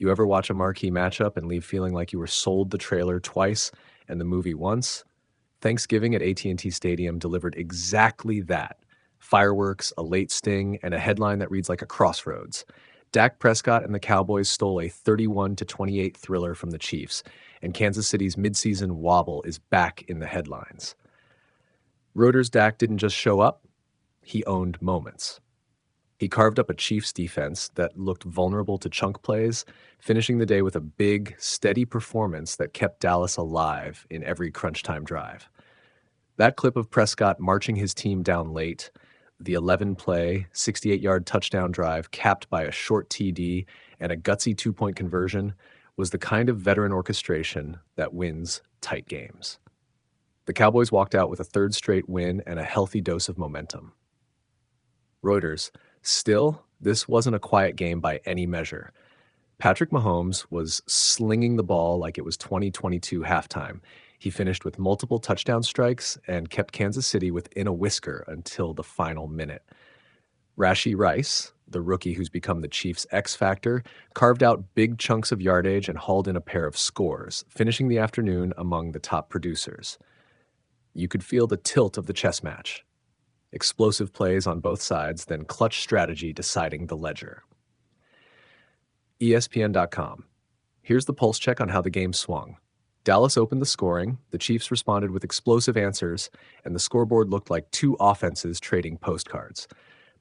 You ever watch a marquee matchup and leave feeling like you were sold the trailer twice and the movie once? Thanksgiving at AT&T Stadium delivered exactly that. Fireworks, a late sting, and a headline that reads like a crossroads. Dak Prescott and the Cowboys stole a 31-28 thriller from the Chiefs, and Kansas City's midseason wobble is back in the headlines. Reuters' Dak didn't just show up, he owned moments. He carved up a Chiefs defense that looked vulnerable to chunk plays, finishing the day with a big, steady performance that kept Dallas alive in every crunch time drive. That clip of Prescott marching his team down late, the 11-play, 68-yard touchdown drive capped by a short TD and a gutsy two-point conversion, was the kind of veteran orchestration that wins tight games. The Cowboys walked out with a third straight win and a healthy dose of momentum. Reuters: still, this wasn't a quiet game by any measure. Patrick Mahomes was slinging the ball like it was 2022 halftime. He finished with multiple touchdown strikes and kept Kansas City within a whisker until the final minute. Rashee Rice, the rookie who's become the Chiefs' X factor, carved out big chunks of yardage and hauled in a pair of scores, finishing the afternoon among the top producers. You could feel the tilt of the chess match. Explosive plays on both sides, then clutch strategy deciding the ledger. ESPN.com. Here's the pulse check on how the game swung. Dallas opened the scoring, the Chiefs responded with explosive answers, and the scoreboard looked like two offenses trading postcards.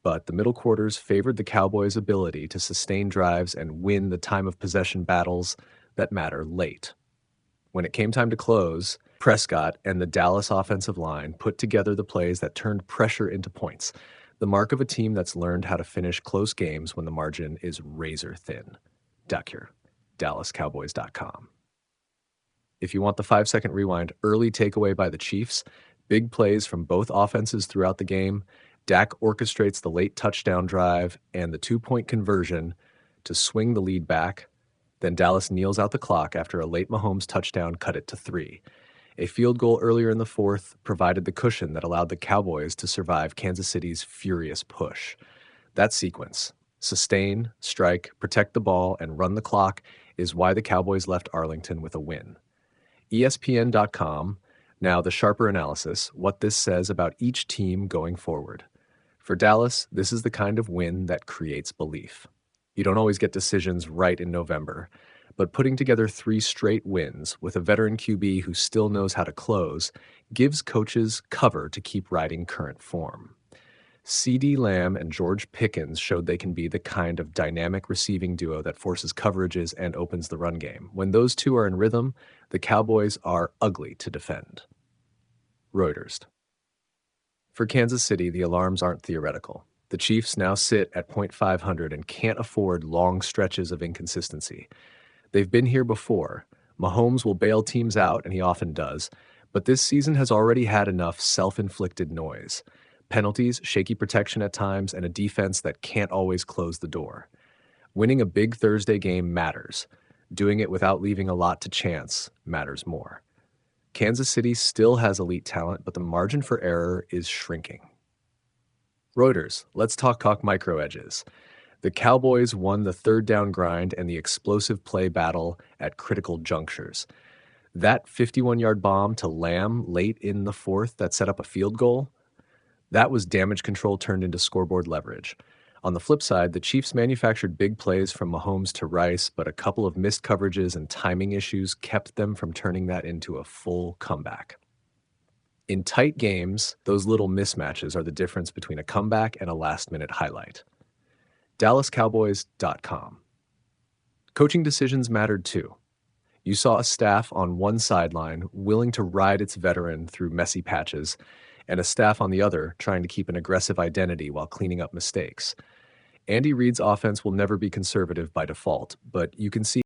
But the middle quarters favored the Cowboys' ability to sustain drives and win the time of possession battles that matter late. When it came time to close, Prescott and the Dallas offensive line put together the plays that turned pressure into points, the mark of a team that's learned how to finish close games when the margin is razor thin. Ducker, DallasCowboys.com. If you want the 5-second rewind early takeaway by the Chiefs, big plays from both offenses throughout the game, Dak orchestrates the late touchdown drive and the two-point conversion to swing the lead back. Then Dallas kneels out the clock after a late Mahomes touchdown cut it to 3. A field goal earlier in the fourth provided the cushion that allowed the Cowboys to survive Kansas City's furious push. That sequence, sustain, strike, protect the ball, and run the clock, is why the Cowboys left Arlington with a win. ESPN.com, now the sharper analysis, what this says about each team going forward. For Dallas, this is the kind of win that creates belief. You don't always get decisions right in November, but putting together 3 straight wins with a veteran QB who still knows how to close gives coaches cover to keep riding current form. CeeDee Lamb and George Pickens showed they can be the kind of dynamic receiving duo that forces coverages and opens the run game. When those two are in rhythm, the Cowboys are ugly to defend. Reuters. For Kansas City, the alarms aren't theoretical. The Chiefs now sit at .500 and can't afford long stretches of inconsistency. They've been here before. Mahomes will bail teams out, and he often does, but this season has already had enough self-inflicted noise. Penalties, shaky protection at times, and a defense that can't always close the door. Winning a big Thursday game matters. Doing it without leaving a lot to chance matters more. Kansas City still has elite talent, but the margin for error is shrinking. Reuters, let's talk micro edges. The Cowboys won the third down grind and the explosive play battle at critical junctures. That 51-yard bomb to Lamb late in the fourth that set up a field goal, that was damage control turned into scoreboard leverage. On the flip side, the Chiefs manufactured big plays from Mahomes to Rice, but a couple of missed coverages and timing issues kept them from turning that into a full comeback. In tight games, those little mismatches are the difference between a comeback and a last-minute highlight. DallasCowboys.com. Coaching decisions mattered too. You saw a staff on one sideline willing to ride its veteran through messy patches, and a staff on the other trying to keep an aggressive identity while cleaning up mistakes. Andy Reid's offense will never be conservative by default, but you can see